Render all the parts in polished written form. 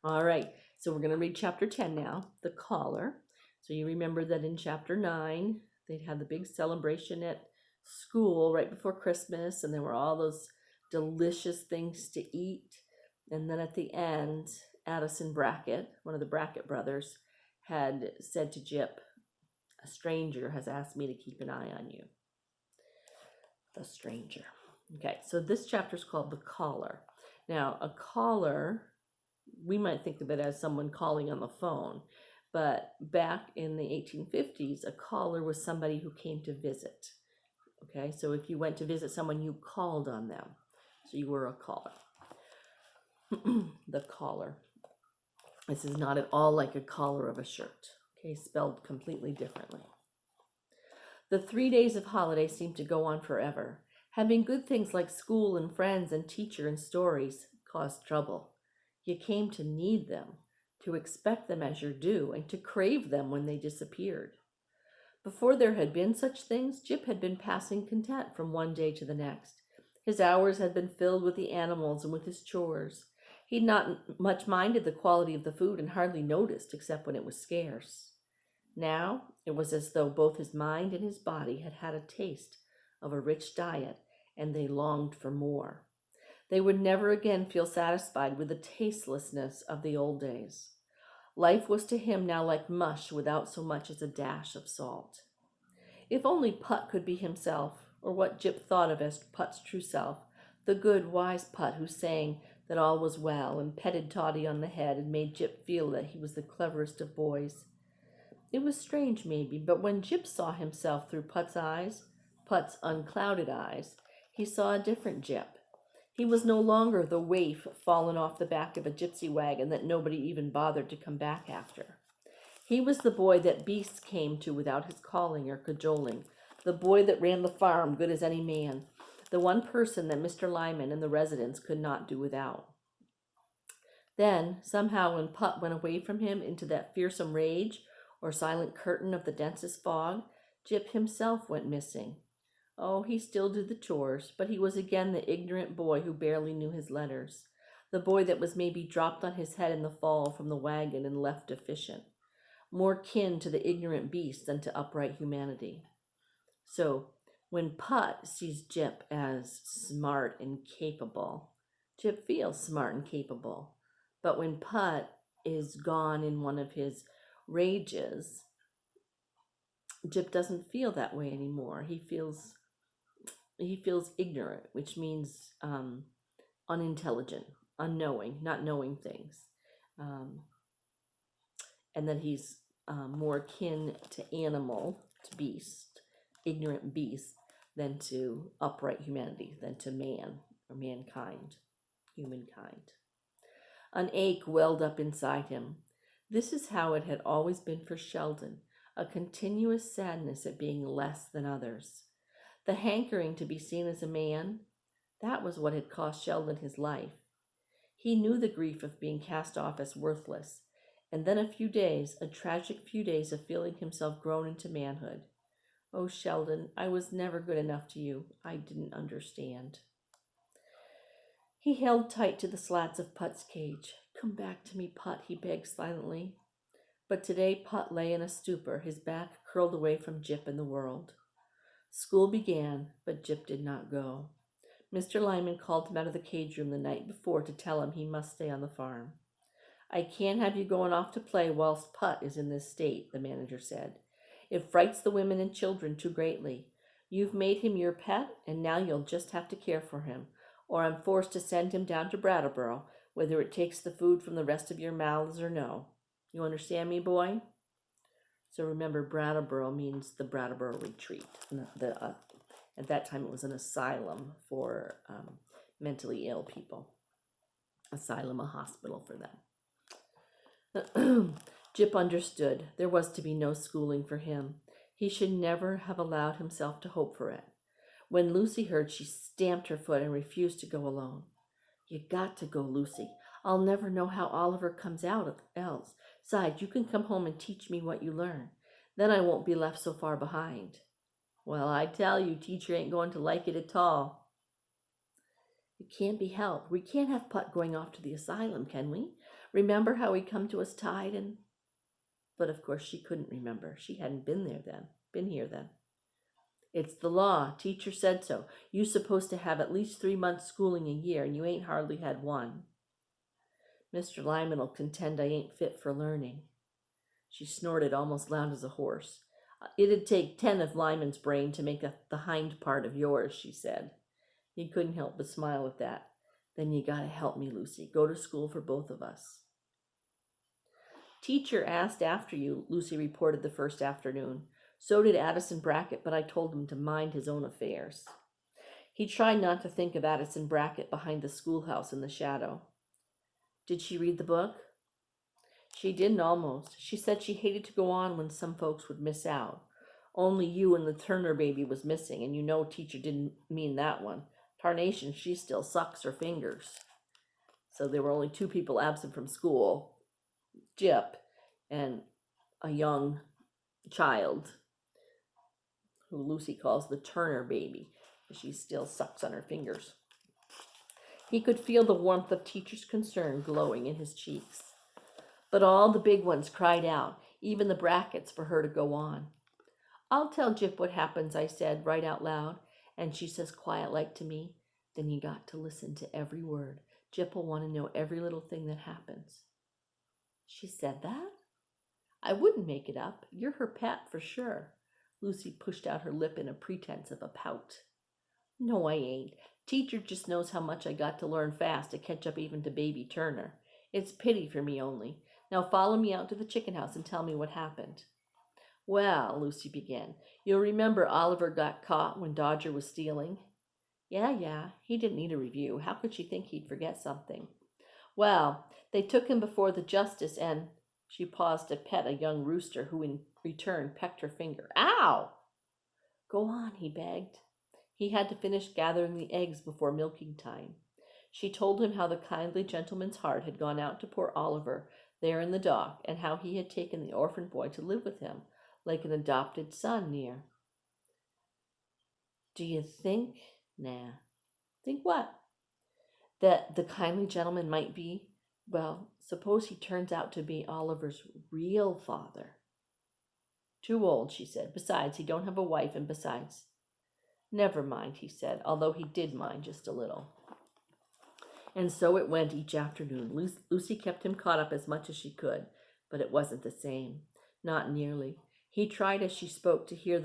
All right, so we're going to read chapter 10 now, The Caller. So you remember that in chapter 9, they'd had the big celebration at school right before Christmas, and there were all those delicious things to eat. And then at the end, Addison Brackett, one of the Brackett brothers, had said to Jip, "A stranger has asked me to keep an eye on you." The stranger. Okay, so this chapter is called The Caller. Now, a caller, we might think of it as someone calling on the phone, but back in the 1850s, a caller was somebody who came to visit. Okay, so if you went to visit someone, you called on them. So you were a caller. The caller. This is not at all like a collar of a shirt. Okay, spelled completely differently. The 3 days of holiday seemed to go on forever. Having good things like school and friends and teacher and stories caused trouble. You came to need them, to expect them as your due, and to crave them when they disappeared. Before there had been such things, Jip had been passing content from one day to the next. His hours had been filled with the animals and with his chores. He'd not much minded the quality of the food and hardly noticed except when it was scarce. Now it was as though both his mind and his body had had a taste of a rich diet, and they longed for more. They would never again feel satisfied with the tastelessness of the old days. Life was to him now like mush without so much as a dash of salt. If only Putt could be himself, or what Jip thought of as Putt's true self, the good, wise Putt who sang that all was well and petted Toddy on the head and made Jip feel that he was the cleverest of boys. It was strange, maybe, but when Jip saw himself through Putt's eyes, Putt's unclouded eyes, he saw a different Jip. He was no longer the waif fallen off the back of a gypsy wagon that nobody even bothered to come back after. He was the boy that beasts came to without his calling or cajoling, the boy that ran the farm good as any man, the one person that Mr. Lyman and the residents could not do without. Then, somehow, when Putt went away from him into that fearsome rage or silent curtain of the densest fog, Jip himself went missing. Oh, he still did the chores, but he was again the ignorant boy who barely knew his letters, the boy that was maybe dropped on his head in the fall from the wagon and left deficient, more kin to the ignorant beast than to upright humanity. So, when Putt sees Jip as smart and capable, Jip feels smart and capable. But when Putt is gone in one of his rages, Jip doesn't feel that way anymore. He feels ignorant, which means unintelligent, unknowing, not knowing things, um, and that he's more akin to animal, to beast, ignorant beast, than to upright humanity, than to man or mankind, humankind. An ache welled up inside him. This is how it had always been for Sheldon, a continuous sadness at being less than others. The hankering to be seen as a man, that was what had cost Sheldon his life. He knew the grief of being cast off as worthless, and then a tragic few days of feeling himself grown into manhood. Oh, Sheldon, I was never good enough to you. I didn't understand. He held tight to the slats of Putt's cage. Come back to me, Putt, he begged silently. But today Putt lay in a stupor, his back curled away from Jip and the world. School began, but Jip did not go. Mr. Lyman called him out of the cage room the night before to tell him he must stay on the farm. I can't have you going off to play whilst Putt is in this state, the manager said. It frights the women and children too greatly. You've made him your pet, and now you'll just have to care for him, or I'm forced to send him down to Brattleboro, whether it takes the food from the rest of your mouths or no. You understand me, boy? So remember, Brattleboro means the Brattleboro Retreat. At that time, it was an asylum for mentally ill people. Asylum, a hospital for them. Jip understood. There was to be no schooling for him. He should never have allowed himself to hope for it. When Lucy heard, she stamped her foot and refused to go alone. You got to go, Lucy. I'll never know how Oliver comes out else. Besides, you can come home and teach me what you learn. Then I won't be left so far behind. Well, I tell you, teacher ain't going to like it at all. It can't be helped. We can't have Putt going off to the asylum, can we? Remember how he'd come to us tied and... But of course she couldn't remember. She hadn't been here then. It's the law. Teacher said so. You supposed to have at least 3 months schooling a year, and you ain't hardly had one. Mr. Lyman'll contend I ain't fit for learning. She snorted almost loud as a horse. It'd take 10 of Lyman's brain to make the hind part of yours, she said. He couldn't help but smile at that. Then you gotta help me, Lucy. Go to school for both of us. Teacher asked after you, Lucy reported the first afternoon. So did Addison Brackett, but I told him to mind his own affairs. He tried not to think of Addison Brackett behind the schoolhouse in the shadow. Did she read the book? She didn't almost. She said she hated to go on when some folks would miss out. Only you and the Turner baby was missing, and you know teacher didn't mean that one. Tarnation, she still sucks her fingers. So there were only 2 people absent from school, Jip and a young child who Lucy calls the Turner baby. She still sucks on her fingers. He could feel the warmth of teacher's concern glowing in his cheeks. But all the big ones cried out, even the Bracketts, for her to go on. I'll tell Jip what happens, I said, right out loud. And she says quiet-like to me, then you got to listen to every word. Jip will want to know every little thing that happens. She said that? I wouldn't make it up. You're her pet for sure. Lucy pushed out her lip in a pretense of a pout. No, I ain't. Teacher just knows how much I got to learn fast to catch up even to baby Turner. It's pity for me only. Now follow me out to the chicken house and tell me what happened. Well, Lucy began, you'll remember Oliver got caught when Dodger was stealing? Yeah, he didn't need a review. How could she think he'd forget something? Well, they took him before the justice and... She paused to pet a young rooster who in return pecked her finger. Ow! Go on, he begged. He had to finish gathering the eggs before milking time. She told him how the kindly gentleman's heart had gone out to poor Oliver there in the dock, and how he had taken the orphan boy to live with him, like an adopted son near. Do you think... Nah. Think what? That the kindly gentleman might be... Well, suppose he turns out to be Oliver's real father. Too old, she said. Besides, he don't have a wife, and besides... Never mind, he said, although he did mind just a little. And so it went each afternoon. Lucy kept him caught up as much as she could, but it wasn't the same. Not nearly. He tried as she spoke to hear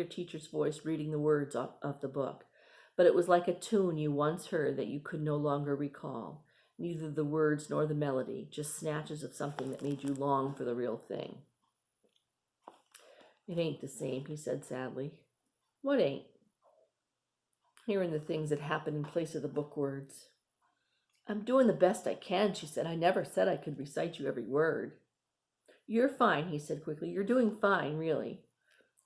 teacher's voice reading the words of the book, but it was like a tune you once heard that you could no longer recall. Neither the words nor the melody, just snatches of something that made you long for the real thing. It ain't the same, he said sadly. What ain't? Hearing the things that happen in place of the book words. I'm doing the best I can, she said. I never said I could recite you every word. You're fine, he said quickly. You're doing fine, really.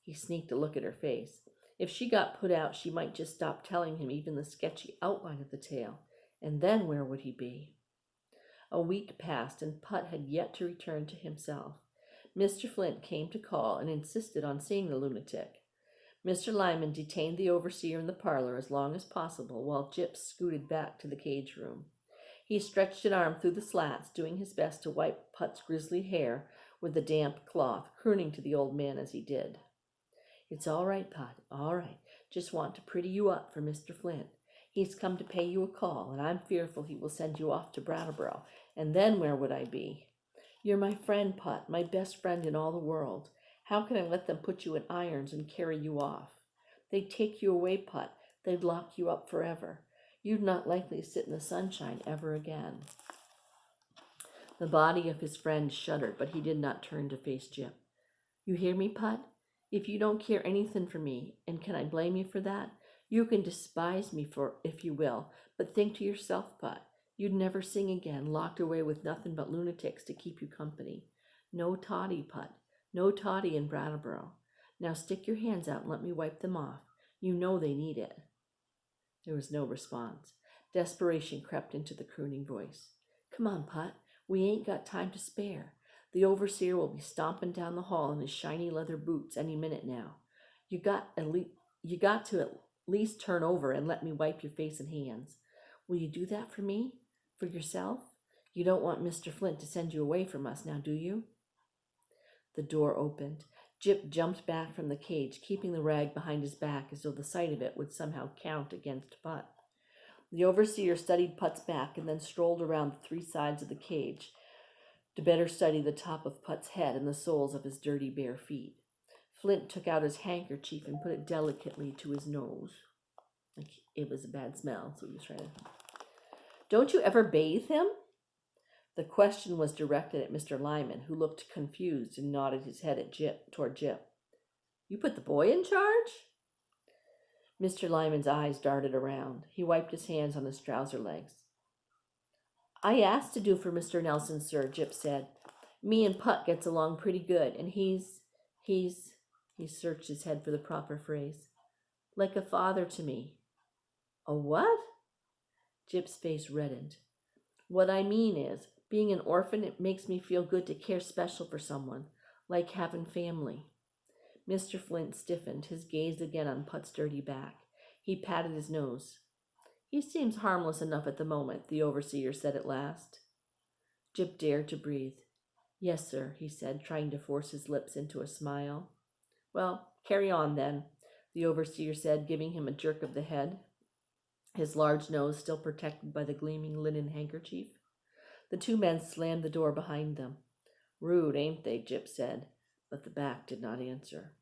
He sneaked a look at her face. If she got put out, she might just stop telling him even the sketchy outline of the tale. And then where would he be? A week passed, and Putt had yet to return to himself. Mr. Flint came to call and insisted on seeing the lunatic. Mr. Lyman detained the overseer in the parlor as long as possible, while Jip scooted back to the cage room. He stretched an arm through the slats, doing his best to wipe Putt's grizzly hair with the damp cloth, crooning to the old man as he did. It's all right, Putt, all right. Just want to pretty you up for Mr. Flint. He's come to pay you a call, and I'm fearful he will send you off to Brattleboro. And then where would I be? You're my friend, Putt, my best friend in all the world. How can I let them put you in irons and carry you off? They'd take you away, Putt. They'd lock you up forever. You'd not likely to sit in the sunshine ever again. The body of his friend shuddered, but he did not turn to face Jip. You hear me, Putt? If you don't care anything for me, and can I blame you for that? You can despise me for, if you will, but think to yourself, Putt. You'd never sing again, locked away with nothing but lunatics to keep you company. No toddy, Putt. No toddy in Brattleboro. Now stick your hands out and let me wipe them off. You know they need it. There was no response. Desperation crept into the crooning voice. Come on, Putt. We ain't got time to spare. The overseer will be stomping down the hall in his shiny leather boots any minute now. You got to at least turn over and let me wipe your face and hands. Will you do that for me? For yourself? You don't want Mr. Flint to send you away from us now, do you? The door opened. Jip jumped back from the cage, keeping the rag behind his back as though the sight of it would somehow count against Putt. The overseer studied Putt's back and then strolled around the three sides of the cage to better study the top of Putt's head and the soles of his dirty bare feet. Flint took out his handkerchief and put it delicately to his nose. Like it was a bad smell, so he was trying to... Don't you ever bathe him? The question was directed at Mr. Lyman, who looked confused and nodded his head toward Jip. You put the boy in charge? Mr. Lyman's eyes darted around. He wiped his hands on his trouser legs. I asked to do for Mr. Nelson, sir, Jip said. Me and Putt gets along pretty good, and he's... He searched his head for the proper phrase. Like a father to me. A what? Jip's face reddened. What I mean is, being an orphan, it makes me feel good to care special for someone, like having family. Mr. Flint stiffened, his gaze again on Putt's dirty back. He patted his nose. He seems harmless enough at the moment, the overseer said at last. Jip dared to breathe. Yes, sir, he said, trying to force his lips into a smile. Well, carry on then, the overseer said, giving him a jerk of the head, his large nose still protected by the gleaming linen handkerchief. The two men slammed the door behind them. Rude, ain't they? Jip said, but the back did not answer.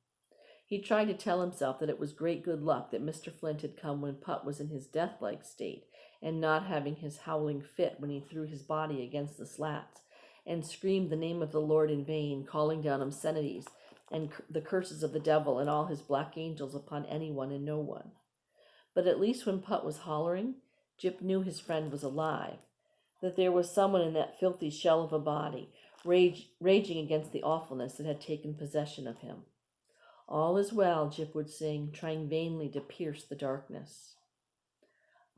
He tried to tell himself that it was great good luck that Mr. Flint had come when Putt was in his death-like state, and not having his howling fit when he threw his body against the slats, and screamed the name of the Lord in vain, calling down obscenities and the curses of the devil and all his black angels upon anyone and no one. But at least when Putt was hollering, Jip knew his friend was alive, that there was someone in that filthy shell of a body, raging against the awfulness that had taken possession of him. All is well, Jip would sing, trying vainly to pierce the darkness.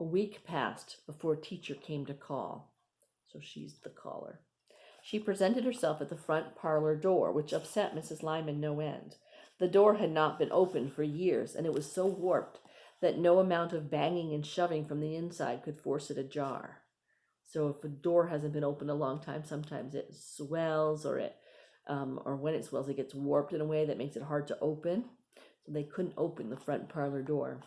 A week passed before Teacher came to call. So she's the caller. She presented herself at the front parlor door, which upset Mrs. Lyman no end. The door had not been opened for years, and it was so warped that no amount of banging and shoving from the inside could force it ajar. So if a door hasn't been opened a long time, sometimes it swells, or when it swells, it gets warped in a way that makes it hard to open. So they couldn't open the front parlor door.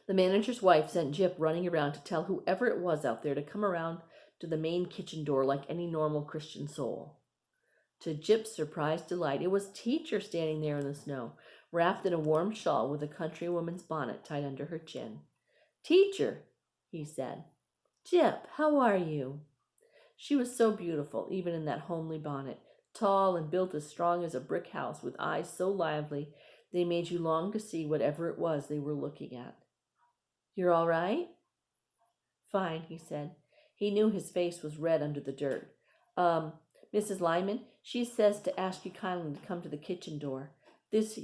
The manager's wife sent Jip running around to tell whoever it was out there to come around to the main kitchen door like any normal Christian soul. To Jip's surprised delight, it was Teacher standing there in the snow, wrapped in a warm shawl with a countrywoman's bonnet tied under her chin. Teacher, he said. Jip, how are you? She was so beautiful, even in that homely bonnet, tall and built as strong as a brick house, with eyes so lively they made you long to see whatever it was they were looking at. You're all right? Fine, he said. He knew his face was red under the dirt. Mrs. Lyman, she says to ask you kindly to come to the kitchen door. This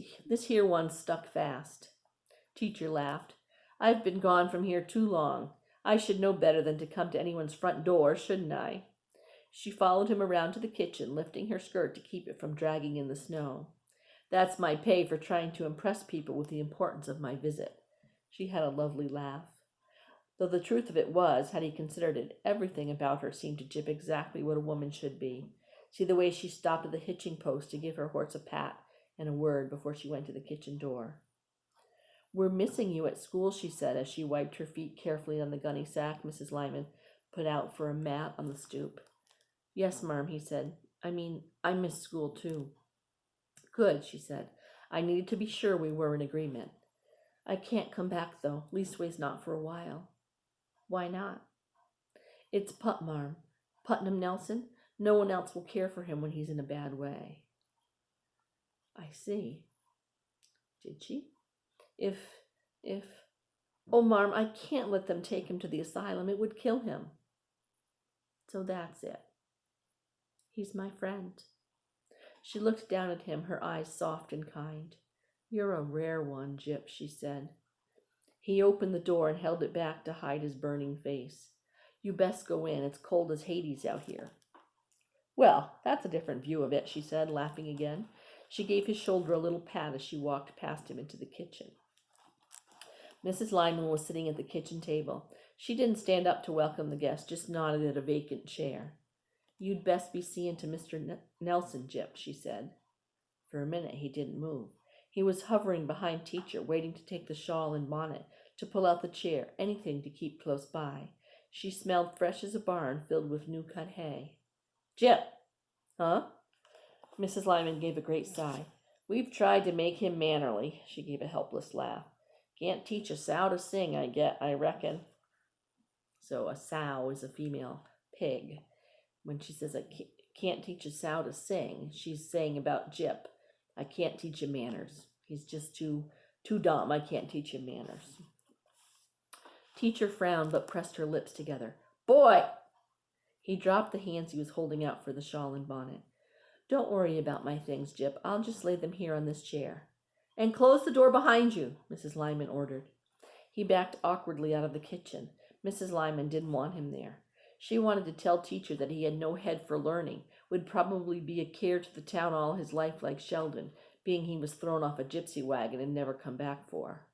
here one's stuck fast. Teacher laughed. I've been gone from here too long. I should know better than to come to anyone's front door, shouldn't I? She followed him around to the kitchen, lifting her skirt to keep it from dragging in the snow. That's my pay for trying to impress people with the importance of my visit. She had a lovely laugh. Though the truth of it was, had he considered it, everything about her seemed to Jip exactly what a woman should be. See the way she stopped at the hitching post to give her horse a pat and a word before she went to the kitchen door. We're missing you at school, she said, as she wiped her feet carefully on the gunny sack Mrs. Lyman put out for a mat on the stoop. Yes, marm, he said. I miss school too. Good, she said. I needed to be sure we were in agreement. I can't come back, though, leastways not for a while. Why not? It's Putt, marm. Putnam Nelson. No one else will care for him when he's in a bad way. I see. Did she? Oh, marm, I can't let them take him to the asylum. It would kill him. So that's it. He's my friend. She looked down at him, her eyes soft and kind. You're a rare one, Jip, she said. He opened the door and held it back to hide his burning face. You best go in. It's cold as Hades out here. Well, that's a different view of it, she said, laughing again. She gave his shoulder a little pat as she walked past him into the kitchen. Mrs. Lyman was sitting at the kitchen table. She didn't stand up to welcome the guest, just nodded at a vacant chair. "You'd best be seeing to Mr. Nelson, Jip," she said. For a minute he didn't move. He was hovering behind Teacher, waiting to take the shawl and bonnet, to pull out the chair, anything to keep close by. She smelled fresh as a barn filled with new-cut hay. "Jip!" "Huh?" Mrs. Lyman gave a great sigh. "We've tried to make him mannerly." She gave a helpless laugh. "Can't teach a sow to sing, I reckon." So a sow is a female pig. When she says I can't teach a sow to sing, she's saying about Jip, "I can't teach him manners. He's just too dumb. I can't teach him manners." Teacher frowned but pressed her lips together. "Boy!" He dropped the hands he was holding out for the shawl and bonnet. "Don't worry about my things, Jip. I'll just lay them here on this chair." "And close the door behind you," Mrs. Lyman ordered. He backed awkwardly out of the kitchen. Mrs. Lyman didn't want him there. She wanted to tell Teacher that he had no head for learning, would probably be a care to the town all his life like Sheldon, being he was thrown off a gypsy wagon and never come back for.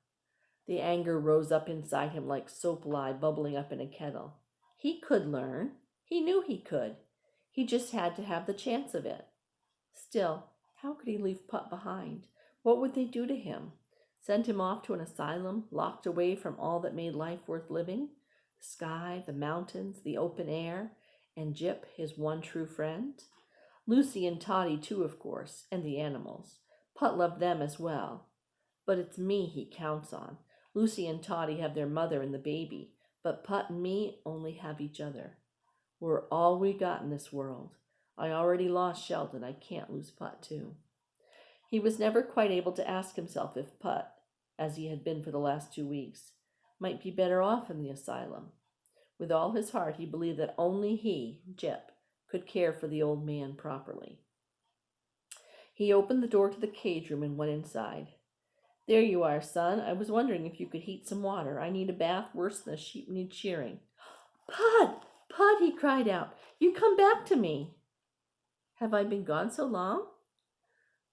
The anger rose up inside him like soap lye bubbling up in a kettle. He could learn. He knew he could. He just had to have the chance of it. Still, how could he leave Putt behind? What would they do to him? Send him off to an asylum, locked away from all that made life worth living? The sky, the mountains, the open air, and Jip, his one true friend? Lucy and Toddy, too, of course, and the animals. Putt loved them as well. But it's me he counts on. Lucy and Toddy have their mother and the baby, but Putt and me only have each other. We're all we got in this world. I already lost Sheldon. I can't lose Putt, too. He was never quite able to ask himself if Putt, as he had been for the last 2 weeks, might be better off in the asylum. With all his heart, he believed that only he, Jip, could care for the old man properly. He opened the door to the cage room and went inside. "There you are, son. I was wondering if you could heat some water. I need a bath worse than a sheep needs shearing." "Putt! Putt!" he cried out. "You come back to me." "Have I been gone so long?"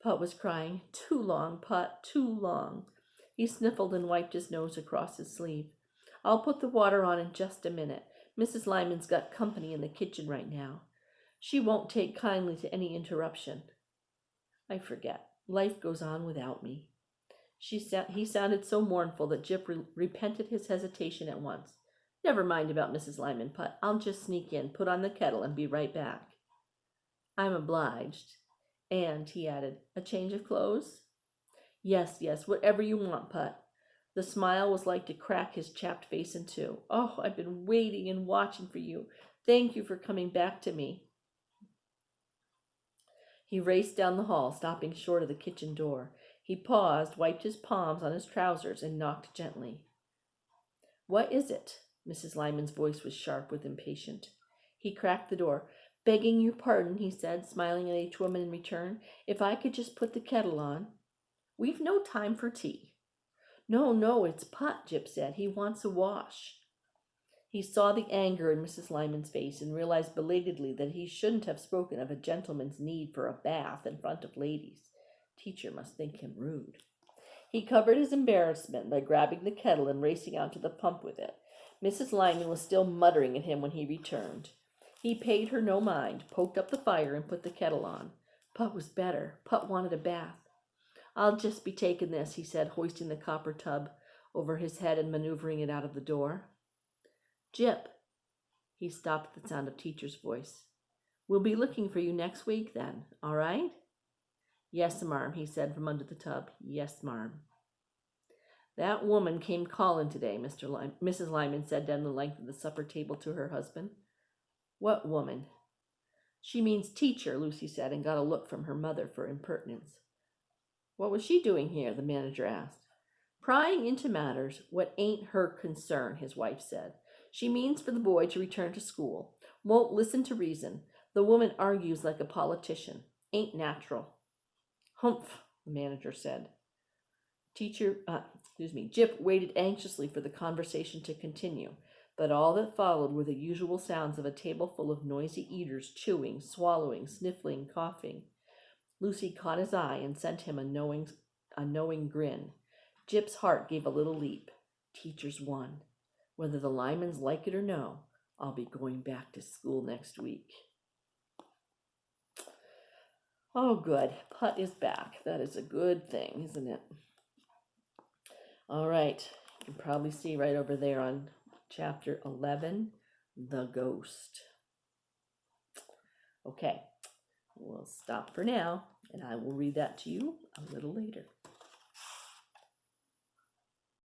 Putt was crying. "Too long, Putt, too long." He sniffled and wiped his nose across his sleeve. "I'll put the water on in just a minute. Mrs. Lyman's got company in the kitchen right now. She won't take kindly to any interruption." "I forget. Life goes on without me." He sounded so mournful that Jip repented his hesitation at once. "Never mind about Mrs. Lyman, Putt. I'll just sneak in, put on the kettle, and be right back." "I'm obliged. And," he added, "a change of clothes?" Yes, whatever you want, Putt." The smile was like to crack his chapped face in two. "Oh, I've been waiting and watching for you. Thank you for coming back to me." He raced down the hall, stopping short of the kitchen door. He paused, wiped his palms on his trousers, and knocked gently. "What is it?" Mrs. Lyman's voice was sharp with impatience. He cracked the door. "Begging your pardon," he said, smiling at each woman in return. "If I could just put the kettle on." "We've no time for tea." No, it's Putt," Jip said. "He wants a wash." He saw the anger in Mrs. Lyman's face and realized belatedly that he shouldn't have spoken of a gentleman's need for a bath in front of ladies. Teacher must think him rude. He covered his embarrassment by grabbing the kettle and racing out to the pump with it. Mrs. Lyman was still muttering at him when he returned. He paid her no mind, poked up the fire, and put the kettle on. Putt was better. Putt wanted a bath. "I'll just be taking this," he said, hoisting the copper tub over his head and maneuvering it out of the door. "Jip." He stopped at the sound of Teacher's voice. "We'll be looking for you next week, then. All right?" "Yes, marm," he said from under the tub. "Yes, marm." "That woman came calling today," Mrs. Lyman said down the length of the supper table to her husband. "What woman?" "She means Teacher," Lucy said, and got a look from her mother for impertinence. "What was she doing here?" the manager asked. "Prying into matters what ain't her concern," his wife said. "She means for the boy to return to school. Won't listen to reason. The woman argues like a politician. Ain't natural." "Humph," the manager said. Jip waited anxiously for the conversation to continue, but all that followed were the usual sounds of a table full of noisy eaters chewing, swallowing, sniffling, coughing. Lucy caught his eye and sent him a knowing grin. Jip's heart gave a little leap. Teachers won. Whether the Lymans like it or no, I'll be going back to school next week. Oh, good. Putt is back. That is a good thing, isn't it? All right. You can probably see right over there on chapter 11, the ghost. Okay. We'll stop for now, and I will read that to you a little later.